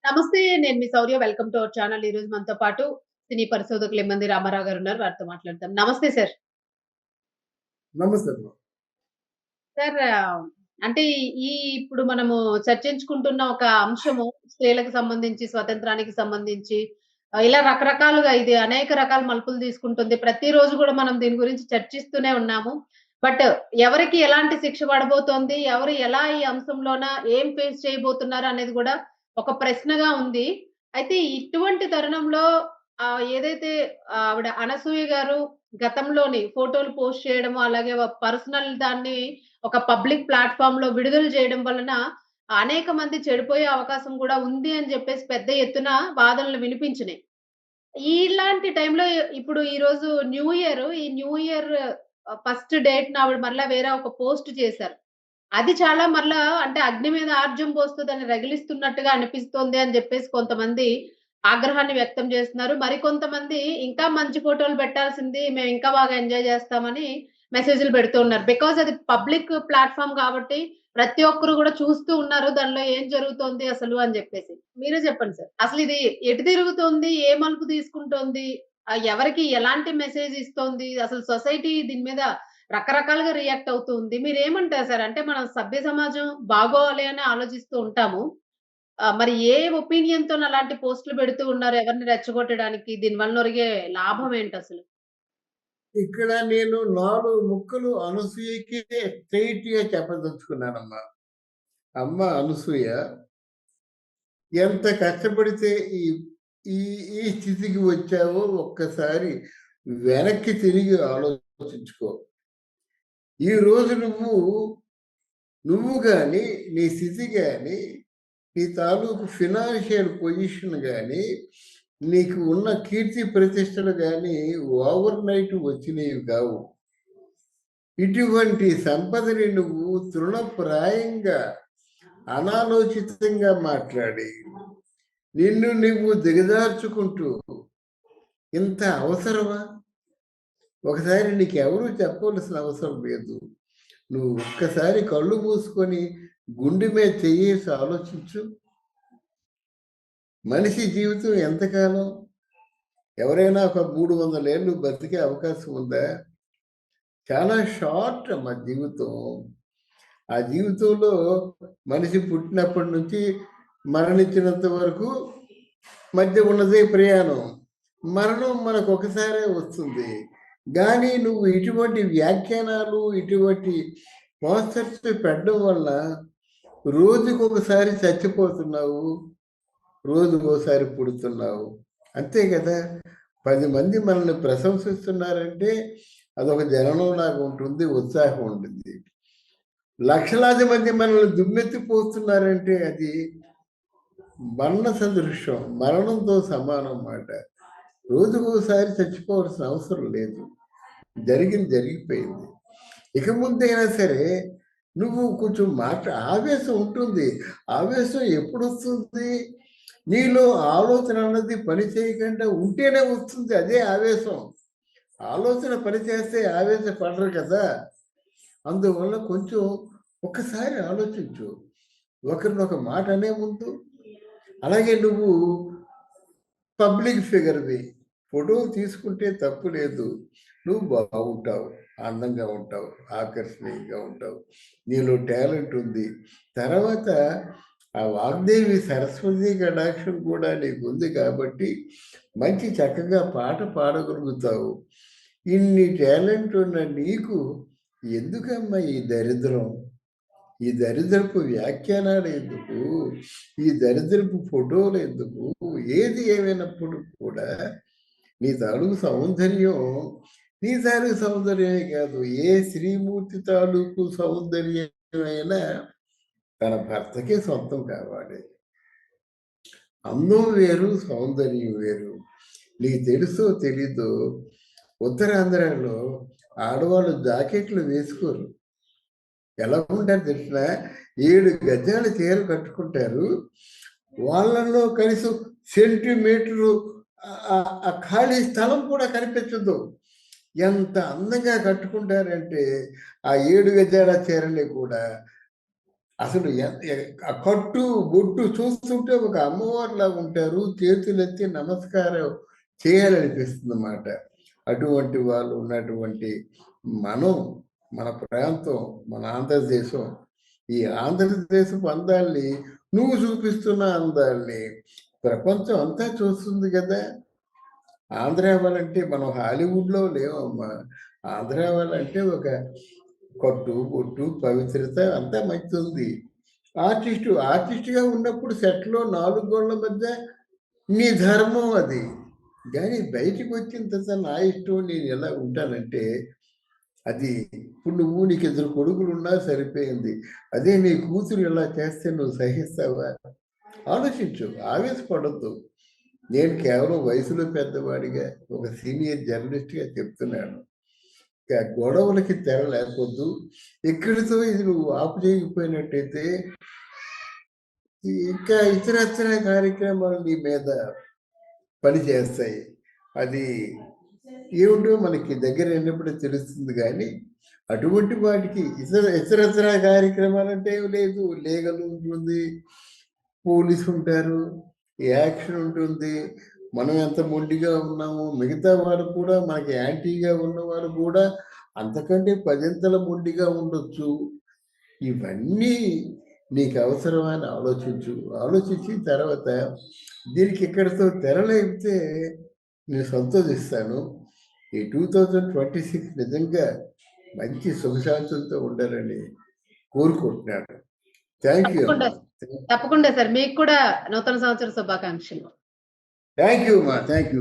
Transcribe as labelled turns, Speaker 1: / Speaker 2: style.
Speaker 1: నమస్తే. నేను మీ Shaurya. Welcome to our channel. ఈరోజు మనతో పాటు సినీ పరిశోధకులు ఎమ్మంది రామారావు గారున్నారు. వారితో మాట్లాడదాం. నమస్తే సార్.
Speaker 2: నమస్తే అమ్మా.
Speaker 1: సార్ అంటే ఈ ఇప్పుడు మనము చర్చించుకుంటున్న ఒక అంశము స్త్రీలకు సంబంధించి, స్వతంత్రానికి సంబంధించి ఇలా రకరకాలుగా ఇది అనేక రకాల మలుపులు తీసుకుంటుంది. ప్రతిరోజు గూడా మనం దీని గురించి చర్చిస్తూనే ఉన్నాము. బట్ ఎవరికి ఎలాంటి శిక్ష పడబోతోంది? ఎవరు ఎలా ఈ అంశంలోన ఏం ఫేస్ చేయబోతున్నారు అనేది గూడా ఒక ప్రశ్నగా ఉంది. అయితే ఇటువంటి తరుణంలో ఏదైతే ఆవిడ అనసూయ గారు గతంలోని ఫోటోలు పోస్ట్ చేయడము, అలాగే పర్సనల్ దాన్ని ఒక పబ్లిక్ ప్లాట్‌ఫార్మ్‌లో విడుదల చేయడం వలన అనేక మంది చెడిపోయే అవకాశం గూడా ఉంది అని జెప్పేసి పెద్ద ఎత్తున వాదనలు వినిపించినాయి. ఇలాంటి టైంలో ఇప్పుడు ఈరోజు న్యూ ఇయర్. ఈ న్యూ ఇయర్ ఫస్ట్ డేట్‌న ఆవిడ మరలా వేరే ఒక పోస్ట్ చేశారు. అది చాలా మరలా అంటే అగ్ని మీద ఆర్జం పోస్తూ దాన్ని రగిలిస్తున్నట్టుగా అనిపిస్తోంది అని జెప్పేసి కొంతమంది ఆగ్రహాన్ని వ్యక్తం చేస్తున్నారు. మరికొంతమంది ఇంకా మంచి ఫోటోలు పెట్టాల్సింది. మేము ఇంకా బాగా ఎంజాయ్ చేస్తామని మెసేజ్‌లు పెడుతూ ఉన్నారు. బికాజ్ అది పబ్లిక్ ప్లాట్‌ఫార్మ్ కాబట్టి ప్రతి ఒక్కరు గూడా చూస్తూ ఉన్నారు. దానిలో ఏం జరుగుతోంది అసలు అని జెప్పేసి. మీరే చెప్పండి సార్. అసలిది ఎటు తిరుగుతోంది? ఏ మలుపు తీసుకుంటోంది? ఎవరికి ఎలాంటి మెసేజ్ ఇస్తోంది? అసలు సొసైటీ దీని మీద రకరకాలుగా రియాక్ట్ అవుతూ ఉంది. మీరేమంటారు సార్? అంటే మనం సభ్య సమాజం బాగోవాలి అని ఆలోచిస్తూ ఉంటాము. మరి ఏ ఒపీనియన్‌తోని అలాంటి పోస్ట్‌లు పెడుతూ ఉన్నారు ఎవరిని రెచ్చగొట్టడానికి? దీనివల్ల ఒరిగే లాభం ఏంటసలు?
Speaker 2: ఇక్కడ నేను 4 ముక్కలు అనసూయకి స్ట్రెయిట్‌గా చెప్పదలుచుకున్నానమ్మా. అమ్మ అనసూయ ఎంత కష్టపడితే ఈ ఈ ఈ స్థితికి వచ్చావో ఒక్కసారి వెనక్కి తిరిగి ఆలోచించుకో. ఈరోజు నువ్వు గాని, నీ స్థితి గాని, నీ తాలూకు ఫినాన్షియల్ పొజిషన్ గాని, నీకు ఉన్న కీర్తి ప్రతిష్టలు గాని ఓవర్ నైట్ వచ్చినవి కావు. ఇటువంటి సంపదని నువ్వు తృణప్రాయంగా అనాలోచితంగా మాట్లాడి నిన్ను నువ్వు దిగజార్చుకుంటూ ఇంత అవసరమా? ఒకసారి నీకెవరూ చెప్పవలసిన అవసరం లేదు. నువ్వు ఒక్కసారి కళ్ళు మూసుకొని గుండె మీద చెయ్యేసి ఆలోచించు. మనిషి జీవితం ఎంతకాలం? ఎవరైనా ఒక 300 ఏళ్ళు బతికే అవకాశం ఉందా? చాలా షార్ట్ అమ్మా జీవితం. ఆ జీవితంలో మనిషి పుట్టినప్పటి నుంచి మరణించినంత వరకు మధ్య ఉన్నదే ప్రయాణం. మరణం మనకు ఒకసారే వస్తుంది. కానీ నువ్వు ఇటువంటి వ్యాఖ్యానాలు, ఇటువంటి పోస్టర్స్ పెట్టడం వల్ల రోజుకొకసారి చచ్చిపోతున్నావు, రోజుకోసారి పుడుతున్నావు. అంతే కదా! 10 మంది మనల్ని ప్రశంసిస్తున్నారంటే అదొక జననం లాగా ఉంటుంది, ఉత్సాహం ఉంటుంది. లక్షలాది మంది మనల్ని దుమ్మెత్తిపోస్తున్నారంటే అది మరణ సదృశ్యం, మరణంతో సమానం మాట. రోజుకోసారి చచ్చిపోవాల్సిన అవసరం లేదు. జరిగింది జరిగిపోయింది. ఇక ముందైనా సరే నువ్వు కొంచెం ఆవేశం ఉంటుంది. ఆవేశం ఎప్పుడొస్తుంది? నీలో ఆలోచన అన్నది పని చేయకుండా ఉంటేనే వస్తుంది. అదే ఆవేశం. ఆలోచన పని చేస్తే ఆవేశపడరు కదా! అందువల్ల కొంచెం ఒక్కసారి ఆలోచించు. ఒకరినొక మాట అనే ముందు. అలాగే నువ్వు పబ్లిక్ ఫిగర్‌వి. ఫోటోలు తీసుకుంటే తప్పు లేదు. నువ్వు బాగుంటావు, అందంగా ఉంటావు, ఆకర్షణీయంగా ఉంటావు. నీలో టాలెంట్ ఉంది. తర్వాత ఆ వాగ్దేవి సరస్వతి కటాక్షం కూడా నీకుంది కాబట్టి మంచి చక్కగా పాట పాడగలుగుతావు. ఇన్ని టాలెంట్ ఉన్న నీకు ఎందుకమ్మా ఈ దరిద్రం? ఈ దరిద్రపు వ్యాఖ్యానాలు ఎందుకు? ఈ దరిద్రపు ఫోటోలు ఎందుకు? ఏది ఏమైనప్పుడు కూడా నీ తాలూకు సౌందర్యం నీ తాలూకు సౌందర్యమే కాదు, ఏ శ్రీమూర్తి తాలూకు సౌందర్యమైనా తన భర్తకే సొంతం కావాలి. అందం వేరు, సౌందర్యం వేరు. నీకు తెలుసో తెలీదో ఉత్తరాంధ్రలో ఆడవాళ్ళు జాకెట్లు వేసుకోరు. ఎలా ఉంటారు తెలిసినా 7 గజాల చీర కట్టుకుంటారు. వాళ్ళలో కనీసం సెంటీమీటరు ఆ ఖాళీ స్థలం కూడా కనిపించదు. ఎంత అందంగా కట్టుకుంటారంటే ఆ 7 గజాల చీరని కూడా అసలు ఆ కట్టు బొట్టు చూస్తుంటే ఒక అమ్మవారిలాగా ఉంటారు. చేతులెత్తి నమస్కారం చేయాలనిపిస్తుంది అన్నమాట. అటువంటి వాళ్ళు ఉన్నటువంటి మనం, మన ప్రాంతం, మన ఆంధ్రదేశం, ఈ ఆంధ్రదేశపు అందాల్ని నువ్వు చూపిస్తున్న అందాల్ని ప్రపంచం అంతా చూస్తుంది కదా. ఆంధ్ర వాళ్ళంటే మనం హాలీవుడ్లో లేవమ్మా. ఆంధ్ర వాళ్ళంటే ఒక కట్టు బొట్టు పవిత్రత అంతా మంచిది. ఆర్టిస్ట్గా ఉన్నప్పుడు సెట్లో 4 గోళ్ల మధ్య నీ ధర్మం అది. కానీ బయటికి వచ్చిన తర్వాత నా ఇష్టం నేను ఎలా ఉంటానంటే అది ఇప్పుడు నీకు 2 కొడుకులున్నా సరిపోయింది. అదే నీ కూతురు ఇలా చేస్తే నువ్వు సహిస్తావా? ఆలోచించు, ఆవేశపడొద్దు. నేను కేవలం వయసులో పెద్దవాడిగా ఒక సీనియర్ జర్నలిస్ట్గా చెప్తున్నాను. గొడవలకి తెర లేకపోద్దు. ఇక్కడితో ఇది నువ్వు ఆపు చేయకపోయినట్టయితే ఇంకా ఇతరత్ర కార్యక్రమాలు నీ మీద పనిచేస్తాయి. అది ఏమిటో మనకి దగ్గర అయినప్పుడే తెలుస్తుంది. కానీ అటువంటి వాటికి ఇతరత్ర కార్యక్రమాలు అంటే లేదు. లీగల్ ఉంటుంది, పోలీసు ఉంటారు, యాక్షన్ ఉంటుంది. మనం ఎంత మొండిగా ఉన్నామో మిగతా వారు కూడా మనకి యాంటీగా ఉన్నవారు కూడా అంతకంటే 10 మొండిగా ఉండొచ్చు. ఇవన్నీ నీకు అవసరమా అని ఆలోచించి తర్వాత దీనికి ఇక్కడితో తెరలేపితే నేను సంతోషిస్తాను. ఈ 2026 నిజంగా మంచి సుఖశాంతులతో ఉండాలని కోరుకుంటున్నాను. థ్యాంక్ యూ అమ్మా.
Speaker 1: తప్పకుండా సార్. మీకు కూడా నూతన సంవత్సర శుభాకాంక్షలు.
Speaker 2: థ్యాంక్ యూ అమ్మా. Thank you.